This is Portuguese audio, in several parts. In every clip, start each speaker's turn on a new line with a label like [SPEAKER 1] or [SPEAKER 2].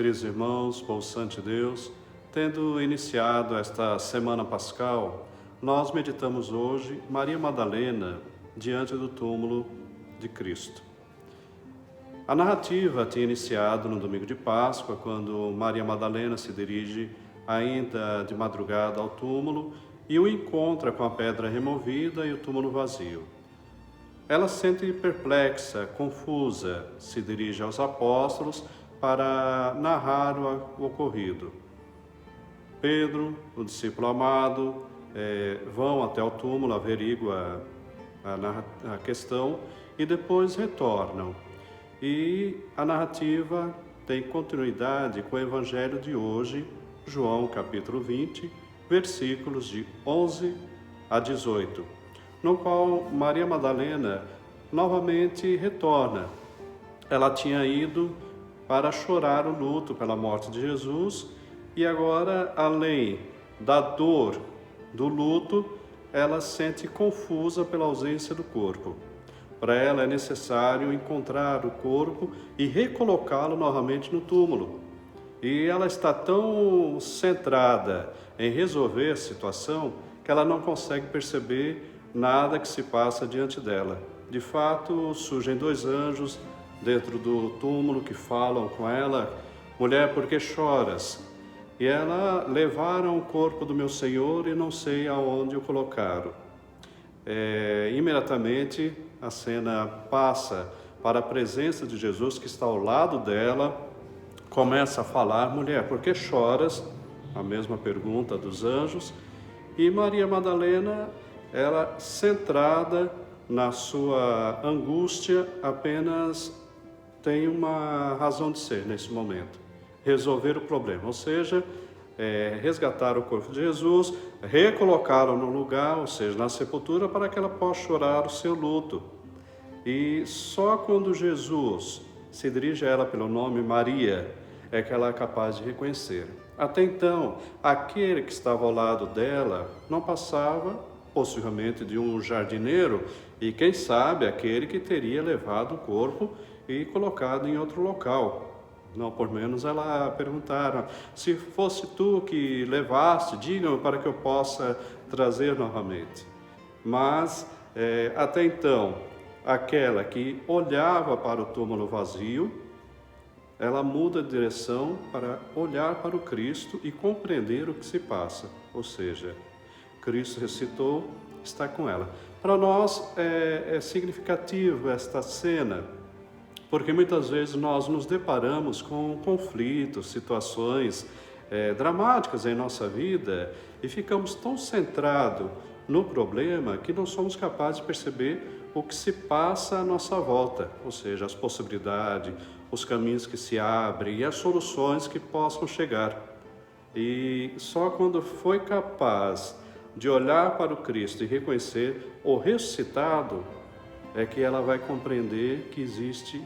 [SPEAKER 1] queridos irmãos, povo santo de Deus, tendo iniciado esta semana pascal, nós meditamos hoje Maria Madalena diante do túmulo de Cristo. A narrativa tinha iniciado no domingo de Páscoa, quando Maria Madalena se dirige ainda de madrugada ao túmulo e o encontra com a pedra removida e o túmulo vazio. Ela se sente perplexa, confusa, se dirige aos apóstolos para narrar o ocorrido. Pedro, o discípulo amado, vão até o túmulo, averiguam a questão e depois retornam. E a narrativa tem continuidade com o evangelho de hoje, João capítulo 20, versículos de 11 a 18. No qual Maria Madalena novamente retorna. Ela tinha ido para chorar o luto pela morte de Jesus e agora, além da dor do luto, ela se sente confusa pela ausência do corpo. Para ela é necessário encontrar o corpo e recolocá-lo novamente no túmulo. E ela está tão centrada em resolver a situação que ela não consegue perceber nada que se passa diante dela. De fato, surgem dois anjos dentro do túmulo que falam com ela: mulher, por que choras? E ela: levaram o corpo do meu Senhor e não sei aonde o colocaram. Imediatamente a cena passa para a presença de Jesus, que está ao lado dela, começa a falar: mulher, por que choras? A mesma pergunta dos anjos. E Maria Madalena, ela, centrada na sua angústia, apenas tem uma razão de ser nesse momento: resolver o problema, ou seja, resgatar o corpo de Jesus, recolocá-lo no lugar, ou seja, na sepultura, para que ela possa chorar o seu luto. E só quando Jesus se dirige a ela pelo nome Maria é que ela é capaz de reconhecer. Até então, aquele que estava ao lado dela não passava possivelmente de um jardineiro, e quem sabe aquele que teria levado o corpo e colocado em outro local. Não por menos ela perguntaram: se fosse tu que levaste, diga-me para que eu possa trazer novamente. Mas até então, aquela que olhava para o túmulo vazio, ela muda de direção para olhar para o Cristo e compreender o que se passa, ou seja, Cristo ressuscitou, está com ela. Para nós é significativo esta cena, porque muitas vezes nós nos deparamos com conflitos, situações dramáticas em nossa vida e ficamos tão centrados no problema que não somos capazes de perceber o que se passa à nossa volta, ou seja, as possibilidades, os caminhos que se abrem e as soluções que possam chegar. E só quando foi capaz de olhar para o Cristo e reconhecer o ressuscitado é que ela vai compreender que existe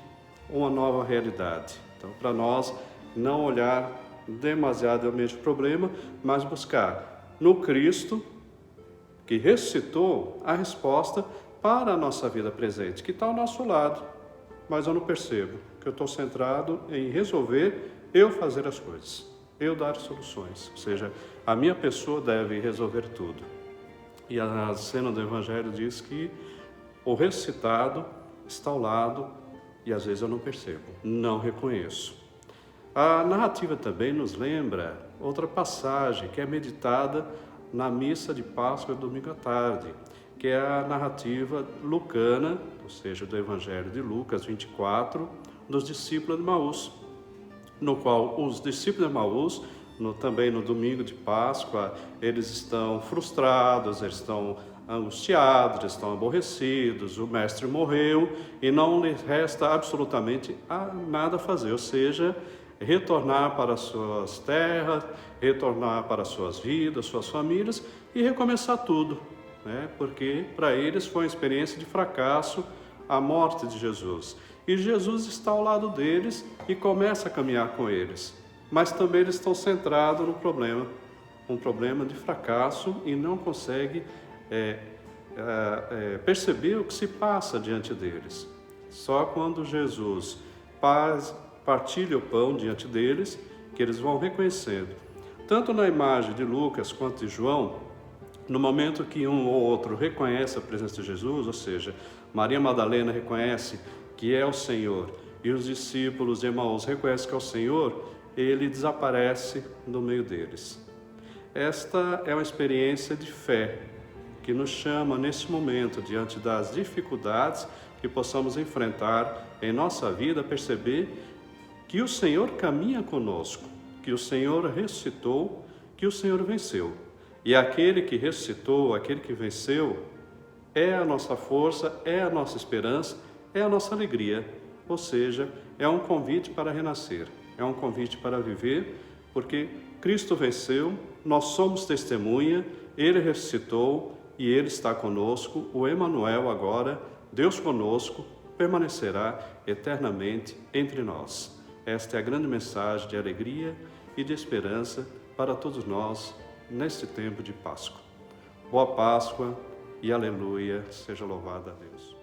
[SPEAKER 1] uma nova realidade. Então, para nós, não olhar demasiadamente o problema, mas buscar no Cristo, que ressuscitou, a resposta para a nossa vida presente, que está ao nosso lado, mas eu não percebo, que eu estou centrado em resolver, eu fazer as coisas, eu dar soluções, ou seja, a minha pessoa deve resolver tudo. E a cena do Evangelho diz que o ressuscitado está ao lado e às vezes eu não percebo, não reconheço. A narrativa também nos lembra outra passagem que é meditada na missa de Páscoa, domingo à tarde, que é a narrativa lucana, ou seja, do Evangelho de Lucas 24, dos discípulos de Emaús, no qual os discípulos de Emaús, também no domingo de Páscoa, eles estão frustrados, eles estão angustiados, eles estão aborrecidos, o mestre morreu e não lhes resta absolutamente nada a fazer, ou seja, retornar para as suas terras, retornar para as suas vidas, suas famílias e recomeçar tudo, né? Porque para eles foi uma experiência de fracasso a morte de Jesus. E Jesus está ao lado deles e começa a caminhar com eles. Mas também eles estão centrados no problema, um problema de fracasso, e não conseguem perceber o que se passa diante deles. Só quando Jesus partilha o pão diante deles que eles vão reconhecendo. Tanto na imagem de Lucas quanto de João, no momento que um ou outro reconhece a presença de Jesus, ou seja, Maria Madalena reconhece que é o Senhor e os discípulos de Emaús reconhecem que é o Senhor, ele desaparece no meio deles. Esta é uma experiência de fé que nos chama nesse momento, diante das dificuldades que possamos enfrentar em nossa vida, a perceber que o Senhor caminha conosco, que o Senhor ressuscitou, que o Senhor venceu. E aquele que ressuscitou, aquele que venceu, é a nossa força, é a nossa esperança, é a nossa alegria. Ou seja, é um convite para renascer, é um convite para viver, porque Cristo venceu, nós somos testemunha, Ele ressuscitou e Ele está conosco. O Emanuel agora, Deus conosco, permanecerá eternamente entre nós. Esta é a grande mensagem de alegria e de esperança para todos nós neste tempo de Páscoa. Boa Páscoa e aleluia, seja louvado a Deus.